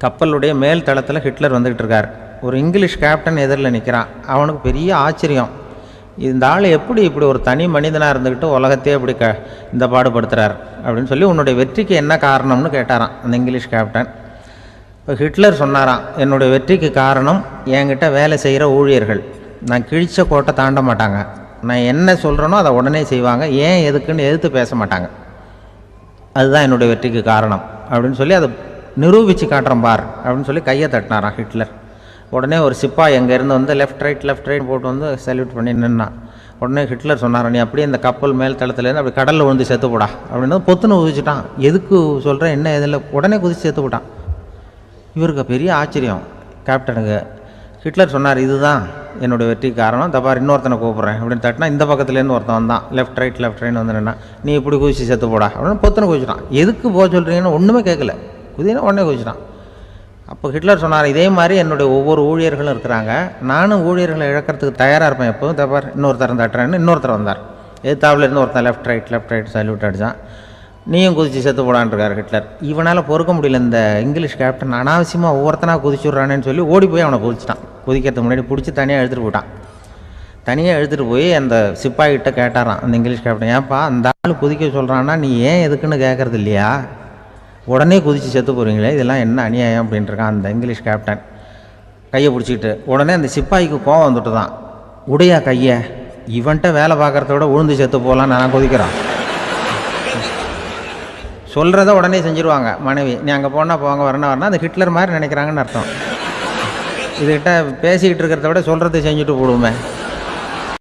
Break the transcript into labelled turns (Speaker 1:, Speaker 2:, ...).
Speaker 1: கப்பலுடைய மேல் தளத்தில் ஹிட்லர் வந்துக்கிட்டு இருக்கார். ஒரு இங்கிலீஷ் கேப்டன் எதிரில் நிற்கிறான். அவனுக்கு பெரிய ஆச்சரியம், இந்த ஆள் எப்படி இப்படி ஒரு தனி மனிதனாக இருந்துக்கிட்டு உலகத்தையே இப்படி இந்த பாடுபடுத்துகிறார் அப்படின்னு சொல்லி, உன்னுடைய வெற்றிக்கு என்ன காரணம்னு கேட்டாரான் அந்த இங்கிலீஷ் கேப்டன். இப்போ ஹிட்லர் சொன்னாராம், என்னுடைய வெற்றிக்கு காரணம் என்கிட்ட வேலை செய்கிற ஊழியர்கள். நான் கிழிச்ச கோட்டை தாண்ட மாட்டாங்க, நான் என்ன சொல்கிறேனோ அதை உடனே செய்வாங்க, ஏன் எதுக்குன்னு எதிர்த்து பேச மாட்டாங்க, அதுதான் என்னுடைய வெற்றிக்கு காரணம் அப்படின்னு சொல்லி அதை நிரூபித்து காட்டுறேன் பார் அப்படின்னு சொல்லி கையை தட்டினாரான் ஹிட்லர். உடனே ஒரு சிப்பாய் எங்கேருந்து வந்து லெஃப்ட் ரைட் போட்டு வந்து சல்யூட் பண்ணி நின்னான். உடனே ஹிட்லர் சொன்னார், நீ அப்படியே இந்த கப்பல் மேல் தளத்துலேருந்து அப்படி கடலில் விழுந்து செத்து போடா அப்படின்னு பொத்துன்னு குதிச்சுட்டான். எதுக்கு சொல்கிறேன் என்ன இதில், உடனே குதிச்சு செத்து போட்டான். இவருக்கு பெரிய ஆச்சரியம் கேப்டனுக்கு. ஹிட்லர் சொன்னார், இதுதான் என்னுடைய வெற்றிக்கு காரணம், தப்பார் இன்னொருத்தனை கூப்பிட்றேன் அப்படின்னு தட்டினா இந்த பக்கத்துலேருந்து ஒருத்தன் வந்தான், லெஃப்ட் ரைட் வந்து நின்னா, நீ இப்படி குதிச்சு செத்து போடா அப்படின்னு பொத்துன்னு குதிச்சுட்டான். எதுக்கு போக சொல்கிறீங்கன்னு ஒன்றுமே கேட்கல, குதினா உடனே குதிச்சுட்டான். அப்போ ஹிட்லர் சொன்னார், இதே மாதிரி என்னுடைய ஒவ்வொரு ஊழியர்களும் இருக்கிறாங்க, நானும் ஊழியர்களை இழக்கிறதுக்கு தயாராக இருப்பேன் எப்போதும், தப்பார் இன்னொருத்தர் தட்டுறேன்னு இன்னொருத்தர் வந்தார். எதிர்த்தாவில் இருந்து ஒருத்தன் லெஃப்ட் ரைட் சல்யூட் அடித்தான். நீயும் குதிச்சு செத்து போடான்ருக்கார் ஹிட்லர். இவனால் பொறுக்க முடியல, இந்த இங்கிலீஷ் கேப்டன் அனாவசியமாக ஒவ்வொருத்தனாக குதிச்சுட்றானேன்னு சொல்லி ஓடி போய் அவனை குதிச்சிட்டான். குதிக்கிறதுக்கு முன்னாடி பிடிச்சி தனியாக எடுத்துகிட்டு போட்டான். தனியாக எடுத்துகிட்டு போய் அந்த சிப்பாய்கிட்ட கேட்டாரான் அந்த இங்கிலீஷ் கேப்டன், ஏன்ப்பா அந்த ஆள் குதிக்க சொல்கிறான்னா நீ ஏன் எதுக்குன்னு கேட்குறது இல்லையா, உடனே குதித்து செத்து போகிறீங்களே, இதெல்லாம் என்ன அநியாயம் அப்படின்ட்டுருக்கான் அந்த இங்கிலீஷ் கேப்டன் கையை பிடிச்சிக்கிட்டு. உடனே அந்த சிப்பாய்க்கு கோவம் வந்துட்டு தான், உடையா கையை, இவன்ட்ட வேலை பார்க்குறத விட உழுந்து செத்து போகலான்னு நான் குதிக்கிறான். சொல்கிறத உடனே செஞ்சுருவாங்க மனைவி, நீ அங்கே போனால் போவாங்க வரணும் அந்த ஹிட்லர் மாதிரி நினைக்கிறாங்கன்னு அர்த்தம். இதுகிட்ட பேசிக்கிட்டு இருக்கிறத விட சொல்கிறத செஞ்சுட்டு போடுவோமே.